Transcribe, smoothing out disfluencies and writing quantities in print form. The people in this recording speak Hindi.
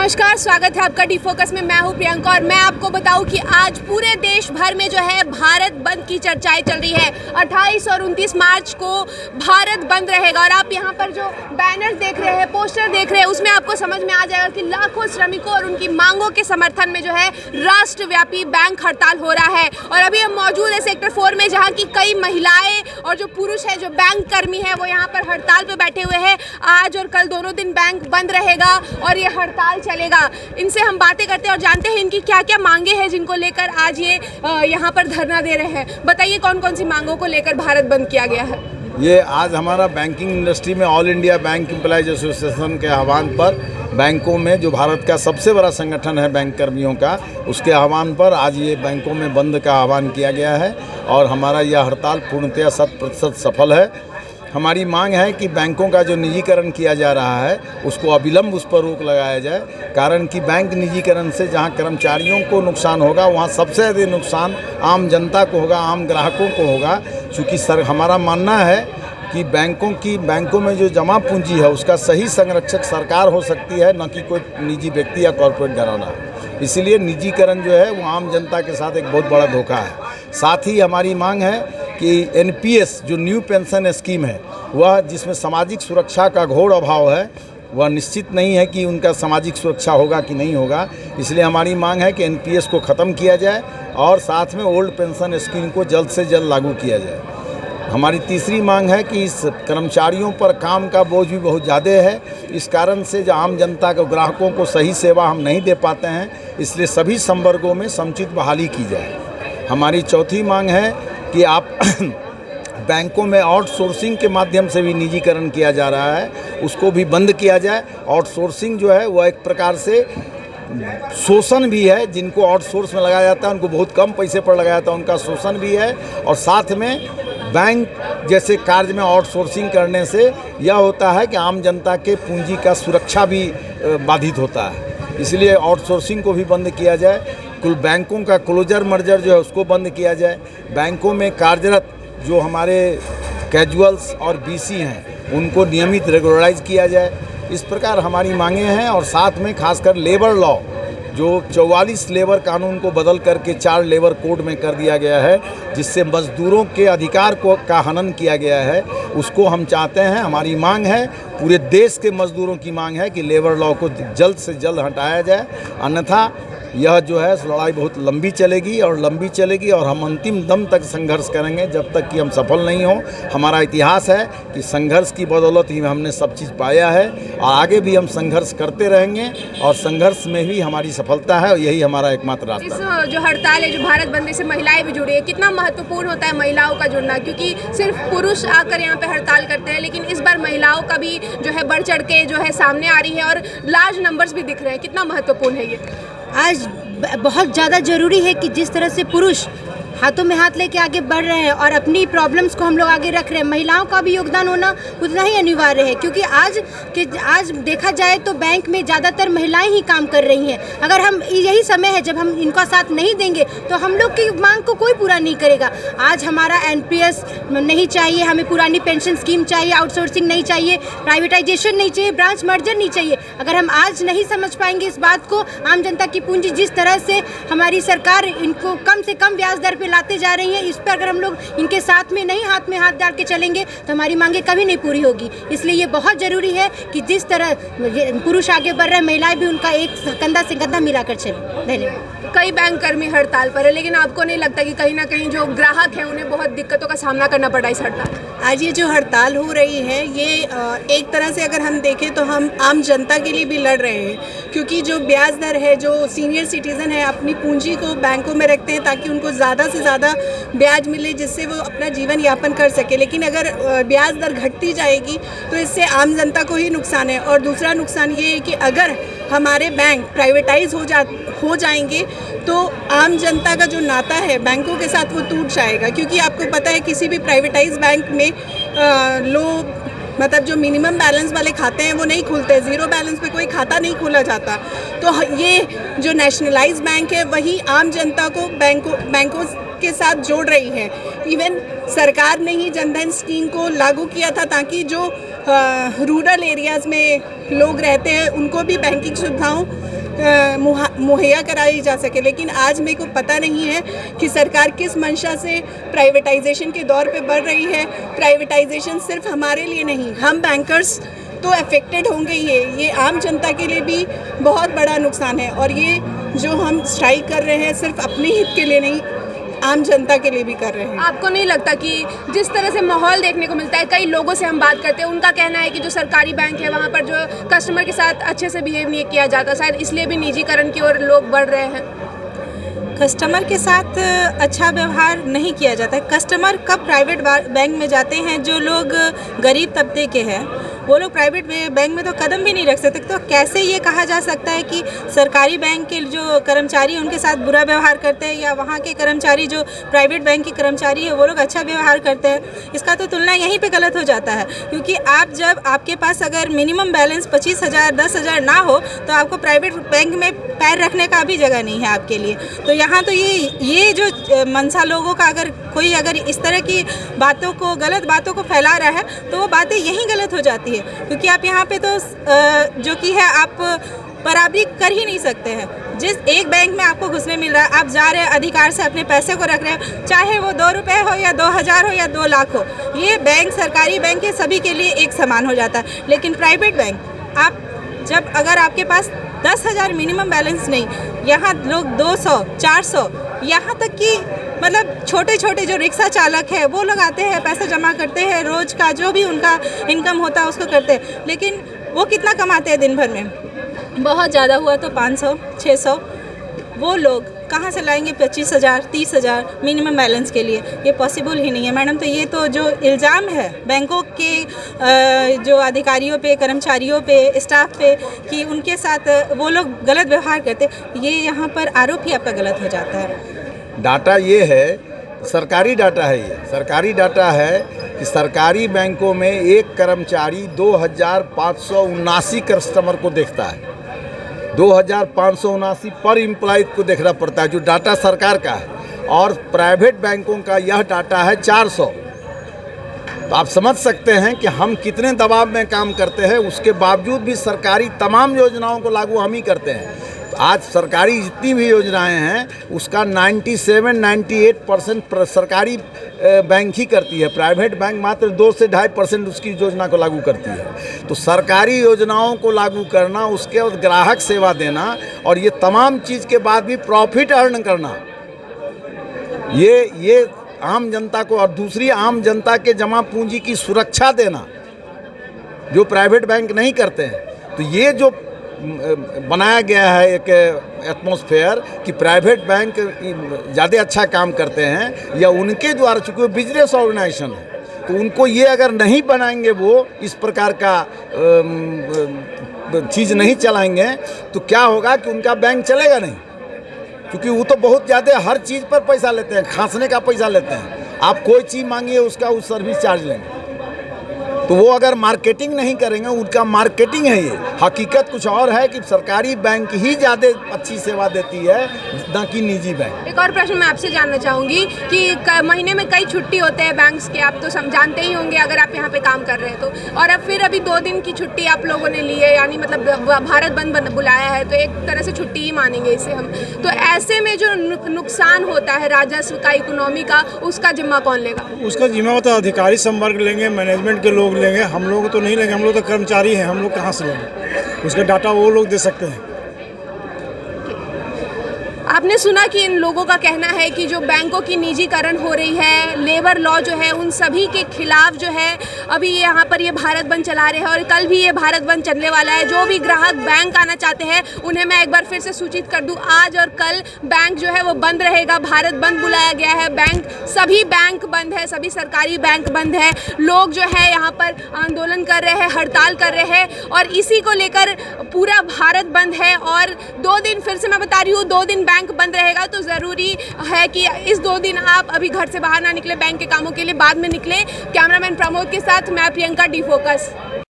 नमस्कार, स्वागत है आपका डी फोकस में। मैं हूं प्रियंका और मैं आपको बताऊं कि आज पूरे देश भर में जो है भारत बंद की चर्चाएं चल रही है। 28 और 29 मार्च को भारत बंद रहेगा और आप यहां पर जो बैनर्स देख रहे हैं, पोस्टर देख रहे हैं, उसमें आपको समझ में आ जाएगा कि लाखों श्रमिकों और उनकी मांगों के समर्थन में जो है राष्ट्रव्यापी बैंक हड़ताल हो रहा है। और अभी हम मौजूद है सेक्टर 4 में, जहाँ की कई महिलाएं और जो पुरुष है, जो बैंक कर्मी है, वो यहाँ पर हड़ताल पर बैठे हुए हैं। आज और कल दोनों दिन बैंक बंद रहेगा और ये हड़ताल चलेगा। इनसे हम बातें करते हैं और जानते हैं इनकी क्या क्या मांगे हैं जिनको लेकर आज ये यहाँ पर धरना दे रहे हैं। बताइए कौन कौन सी मांगों को लेकर भारत बंद किया गया है। ये आज हमारा बैंकिंग इंडस्ट्री में all India bank employees association के आह्वान पर बैंकों में, जो भारत का सबसे बड़ा संगठन है बैंक कर्मियों का, उसके आह्वान पर आज ये बैंकों में बंद का आह्वान किया गया है और हमारा यह हड़ताल पूर्णतया 100% सफल है। हमारी मांग है कि बैंकों का जो निजीकरण किया जा रहा है उसको अविलंब उस पर रोक लगाया जाए। कारण कि बैंक निजीकरण से जहां कर्मचारियों को नुकसान होगा, वहां सबसे अधिक नुकसान आम जनता को होगा, आम ग्राहकों को होगा। चूँकि हमारा मानना है कि बैंकों में जो जमा पूंजी है उसका सही संरक्षक सरकार हो सकती है, न कि कोई निजी व्यक्ति या कॉरपोरेट घराना। इसीलिए निजीकरण जो है वो आम जनता के साथ एक बहुत बड़ा धोखा है। साथ ही हमारी मांग है कि एनपीएस जो न्यू पेंशन स्कीम है, वह जिसमें सामाजिक सुरक्षा का घोर अभाव है, वह निश्चित नहीं है कि उनका सामाजिक सुरक्षा होगा कि नहीं होगा। इसलिए हमारी मांग है कि एनपीएस को ख़त्म किया जाए और साथ में ओल्ड पेंशन स्कीम को जल्द से जल्द लागू किया जाए। हमारी तीसरी मांग है कि इस कर्मचारियों पर काम का बोझ भी बहुत ज़्यादा है। इस कारण से जो आम जनता को, ग्राहकों को सही सेवा हम नहीं दे पाते हैं, इसलिए सभी संवर्गों में समुचित बहाली की जाए। हमारी चौथी मांग है कि आप बैंकों में आउटसोर्सिंग के माध्यम से भी निजीकरण किया जा रहा है, उसको भी बंद किया जाए। आउटसोर्सिंग जो है वह एक प्रकार से शोषण भी है। जिनको आउटसोर्स में लगाया जाता है उनको बहुत कम पैसे पर लगाया जाता है, उनका शोषण भी है। और साथ में बैंक जैसे कार्य में आउटसोर्सिंग करने से यह होता है कि आम जनता के पूंजी का सुरक्षा भी बाधित होता है। इसलिए आउटसोर्सिंग को भी बंद किया जाए। कुल बैंकों का क्लोजर मर्जर जो है उसको बंद किया जाए। बैंकों में कार्यरत जो हमारे कैजुअल्स और बीसी हैं उनको नियमित रेगुलराइज किया जाए। इस प्रकार हमारी मांगें हैं। और साथ में खासकर लेबर लॉ, जो 44 लेबर कानून को बदल करके 4 लेबर कोड में कर दिया गया है, जिससे मजदूरों के अधिकार का हनन किया गया है, उसको हम चाहते हैं। हमारी मांग है, पूरे देश के मजदूरों की मांग है कि लेबर लॉ को जल्द से जल्द हटाया जाए। अन्यथा यह जो है लड़ाई बहुत लंबी चलेगी और हम अंतिम दम तक संघर्ष करेंगे जब तक कि हम सफल नहीं हों। हमारा इतिहास है कि संघर्ष की बदौलत ही हमने सब चीज़ पाया है और आगे भी हम संघर्ष करते रहेंगे और संघर्ष में भी हमारी सफलता है और यही हमारा एकमात्र रास्ता है। इस जो हड़ताल है, जो भारत बंद से महिलाएं भी जुड़ी है, कितना महत्वपूर्ण होता है महिलाओं का जुड़ना? क्योंकि सिर्फ पुरुष आकर यहाँ पे हड़ताल करते हैं, लेकिन इस बार महिलाओं का भी जो है बढ़ चढ़ के जो है सामने आ रही है और लार्ज नंबर्स भी दिख रहे हैं। कितना महत्वपूर्ण है ये? आज बहुत ज़्यादा ज़रूरी है कि जिस तरह से पुरुष हाथों में हाथ लेके आगे बढ़ रहे हैं और अपनी प्रॉब्लम्स को हम लोग आगे रख रहे हैं, महिलाओं का भी योगदान होना उतना ही अनिवार्य है। क्योंकि आज देखा जाए तो बैंक में ज़्यादातर महिलाएं ही काम कर रही हैं। अगर हम यही समय है जब हम इनका साथ नहीं देंगे तो हम लोग की मांग को कोई पूरा नहीं करेगा। आज हमारा एनपीएस नहीं चाहिए, हमें पुरानी पेंशन स्कीम चाहिए, आउटसोर्सिंग नहीं चाहिए, प्राइवेटाइजेशन नहीं चाहिए, ब्रांच मर्जर नहीं चाहिए। अगर हम आज नहीं समझ पाएंगे इस बात को, आम जनता की पूंजी जिस तरह से हमारी सरकार इनको कम से कम ब्याज दर पे लाते जा रही हैं, इस पर अगर हम लोग इनके साथ में नहीं हाथ में हाथ डाल के चलेंगे तो हमारी मांगे कभी नहीं पूरी होगी। इसलिए ये बहुत ज़रूरी है कि जिस तरह पुरुष आगे बढ़ रहे हैं, महिलाएं भी उनका एक कंधा से कंधा मिलाकर चलें। धन्यवाद। कई बैंक कर्मी हड़ताल पर है, लेकिन आपको नहीं लगता कि कहीं ना कहीं जो ग्राहक हैं उन्हें बहुत दिक्कतों का सामना करना पड़ा इस हड़ताल? आज ये जो हड़ताल हो रही है, ये एक तरह से अगर हम देखें तो हम आम जनता के लिए भी लड़ रहे हैं। क्योंकि जो ब्याज दर है, जो सीनियर सिटीज़न है अपनी पूंजी को बैंकों में रखते हैं ताकि उनको ज़्यादा से ज़्यादा ब्याज मिले, जिससे वो अपना जीवन यापन कर सके। लेकिन अगर ब्याज दर घटती जाएगी तो इससे आम जनता को ही नुकसान है। और दूसरा नुकसान ये है कि अगर हमारे बैंक प्राइवेटाइज हो जाएंगे तो आम जनता का जो नाता है बैंकों के साथ वो टूट जाएगा। क्योंकि आपको पता है किसी भी प्राइवेटाइज बैंक में मतलब जो मिनिमम बैलेंस वाले खाते हैं वो नहीं खुलते, ज़ीरो बैलेंस पे कोई खाता नहीं खोला जाता। तो ये जो नेशनलाइज बैंक है वही आम जनता को बैंकों के साथ जोड़ रही है। इवन सरकार ने ही जनधन स्कीम को लागू किया था ताकि जो रूरल एरियाज़ में लोग रहते हैं उनको भी बैंकिंग सुविधाओं मुहैया कराई जा सके। लेकिन आज मेरे को पता नहीं है कि सरकार किस मंशा से प्राइवेटाइजेशन के दौर पे बढ़ रही है। प्राइवेटाइजेशन सिर्फ हमारे लिए नहीं, हम बैंकर्स तो अफेक्टेड होंगे ही है, ये आम जनता के लिए भी बहुत बड़ा नुकसान है। और ये जो हम स्ट्राइक कर रहे हैं सिर्फ अपने हित के लिए नहीं, आम जनता के लिए भी कर रहे हैं। आपको नहीं लगता कि जिस तरह से माहौल देखने को मिलता है, कई लोगों से हम बात करते हैं, उनका कहना है कि जो सरकारी बैंक है वहाँ पर जो कस्टमर के साथ अच्छे से बिहेव नहीं किया जाता, शायद इसलिए भी निजीकरण की ओर लोग बढ़ रहे हैं। कस्टमर के साथ अच्छा व्यवहार नहीं किया जाता है। कस्टमर कब प्राइवेट बैंक में जाते हैं, जो लोग गरीब तबके के हैं वो लोग प्राइवेट बैंक में तो कदम भी नहीं रख सकते। तो कैसे ये कहा जा सकता है कि सरकारी बैंक के जो कर्मचारी उनके साथ बुरा व्यवहार करते हैं, या वहाँ के कर्मचारी जो प्राइवेट बैंक के कर्मचारी है वो लोग अच्छा व्यवहार करते हैं? इसका तो तुलना यहीं पे गलत हो जाता है। क्योंकि आप जब आपके पास अगर मिनिमम बैलेंस 25,000 10,000 ना हो तो आपको प्राइवेट बैंक में पैर रखने का भी जगह नहीं है आपके लिए। तो यहाँ तो ये जो मनसा लोगों का कोई अगर इस तरह की बातों को, गलत बातों को फैला रहा है तो वो बातें यहीं गलत हो जाती है। क्योंकि आप यहाँ पे तो जो कि है आप बराबरी कर ही नहीं सकते हैं। जिस एक बैंक में आपको घुसने मिल रहा है, आप जा रहे हैं अधिकार से अपने पैसे को रख रहे हैं, चाहे वो 2 रुपये हो या 2,000 हो या 2 लाख हो, ये बैंक सरकारी बैंक है सभी के लिए एक समान हो जाता है। लेकिन प्राइवेट बैंक आप जब अगर आपके पास 10,000 मिनिमम बैलेंस नहीं, यहाँ लोग 200 400 यहाँ तक कि मतलब छोटे छोटे जो रिक्शा चालक है वो लोग आते हैं, पैसा जमा करते हैं, रोज़ का जो भी उनका इनकम होता है उसको करते हैं। लेकिन वो कितना कमाते हैं दिन भर में? बहुत ज़्यादा हुआ तो 500 600। वो लोग कहाँ से लाएंगे 25,000 30,000 मिनिमम बैलेंस के लिए? ये पॉसिबल ही नहीं है मैडम। तो ये तो जो इल्ज़ाम है बैंकों के जो अधिकारियों पे, कर्मचारियों पे, स्टाफ पे कि उनके साथ वो लोग गलत व्यवहार करते, ये यहाँ पर आरोप ही आपका गलत हो जाता है। डाटा ये है, सरकारी डाटा है, ये सरकारी डाटा है कि सरकारी बैंकों में एक कर्मचारी 2,579 कस्टमर को देखता है। 2,579 पर एम्प्लॉय को देखना पड़ता है, जो डाटा सरकार का है। और प्राइवेट बैंकों का यह डाटा है 400। तो आप समझ सकते हैं कि हम कितने दबाव में काम करते हैं। उसके बावजूद भी सरकारी तमाम योजनाओं को लागू हम ही करते हैं। आज सरकारी जितनी भी योजनाएं हैं उसका 97-98% सरकारी बैंक ही करती है। प्राइवेट बैंक मात्र 2 से 2.5% उसकी योजना को लागू करती है। तो सरकारी योजनाओं को लागू करना, उसके बाद ग्राहक सेवा देना, और ये तमाम चीज़ के बाद भी प्रॉफिट अर्न करना, ये आम जनता को, और दूसरी आम जनता के जमा पूंजी की सुरक्षा देना, जो प्राइवेट बैंक नहीं करते हैं। तो ये जो बनाया गया है एक एटमॉस्फेयर कि प्राइवेट बैंक ज़्यादा अच्छा काम करते हैं, या उनके द्वारा, चूँकि वो बिजनेस ऑर्गेनाइजेशन है, तो उनको ये अगर नहीं बनाएंगे, वो इस प्रकार का चीज़ नहीं चलाएंगे, तो क्या होगा कि उनका बैंक चलेगा नहीं। क्योंकि वो तो बहुत ज़्यादा हर चीज़ पर पैसा लेते हैं, खांसने का पैसा लेते हैं। आप कोई चीज़ मांगिए उसका वो सर्विस चार्ज लेंगे। तो वो अगर मार्केटिंग नहीं करेंगे, उनका मार्केटिंग है ये। हकीकत कुछ और है कि सरकारी बैंक ही ज़्यादा अच्छी सेवा देती है ना कि निजी बैंक। एक और प्रश्न मैं आपसे जानना चाहूँगी कि महीने में कई छुट्टी होते हैं बैंक्स के, आप तो जानते ही होंगे अगर आप यहाँ पे काम कर रहे हैं तो। और अब फिर अभी 2 दिन की छुट्टी आप लोगों ने ली है, यानी मतलब भारत बंद बुलाया है, तो एक तरह से छुट्टी ही मानेंगे इसे हम। तो ऐसे में जो नुकसान होता है राजस्व का, इकोनॉमी का, उसका जिम्मा कौन लेगा? उसका जिम्मा तो अधिकारी संवर्ग लेंगे, मैनेजमेंट के लोग लेंगे, हम लोग तो नहीं लेंगे। हम लोग तो कर्मचारी हैं, हम लोग कहाँ से लेंगे? उसका डाटा वो लोग दे सकते हैं। आपने सुना कि इन लोगों का कहना है कि जो बैंकों की निजीकरण हो रही है, लेबर लॉ जो है, उन सभी के खिलाफ जो है अभी यहाँ पर ये भारत बंद चला रहे हैं, और कल भी ये भारत बंद चलने वाला है। जो भी ग्राहक बैंक आना चाहते हैं उन्हें मैं एक बार फिर से सूचित कर दूं, आज और कल बैंक जो है वो बंद रहेगा। भारत बंद बुलाया गया है। बैंक, सभी बैंक बंद है, सभी सरकारी बैंक बंद है। लोग जो है यहाँ पर आंदोलन कर रहे हैं, हड़ताल कर रहे हैं, और इसी को लेकर पूरा भारत बंद है। और 2 दिन, फिर से मैं बता रही हूँ, 2 दिन बैंक बंद रहेगा। तो ज़रूरी है कि इस 2 दिन आप अभी घर से बाहर ना निकले, बैंक के कामों के लिए बाद में निकले। कैमरामैन प्रमोद के साथ मैं प्रियंका, डी फोकस।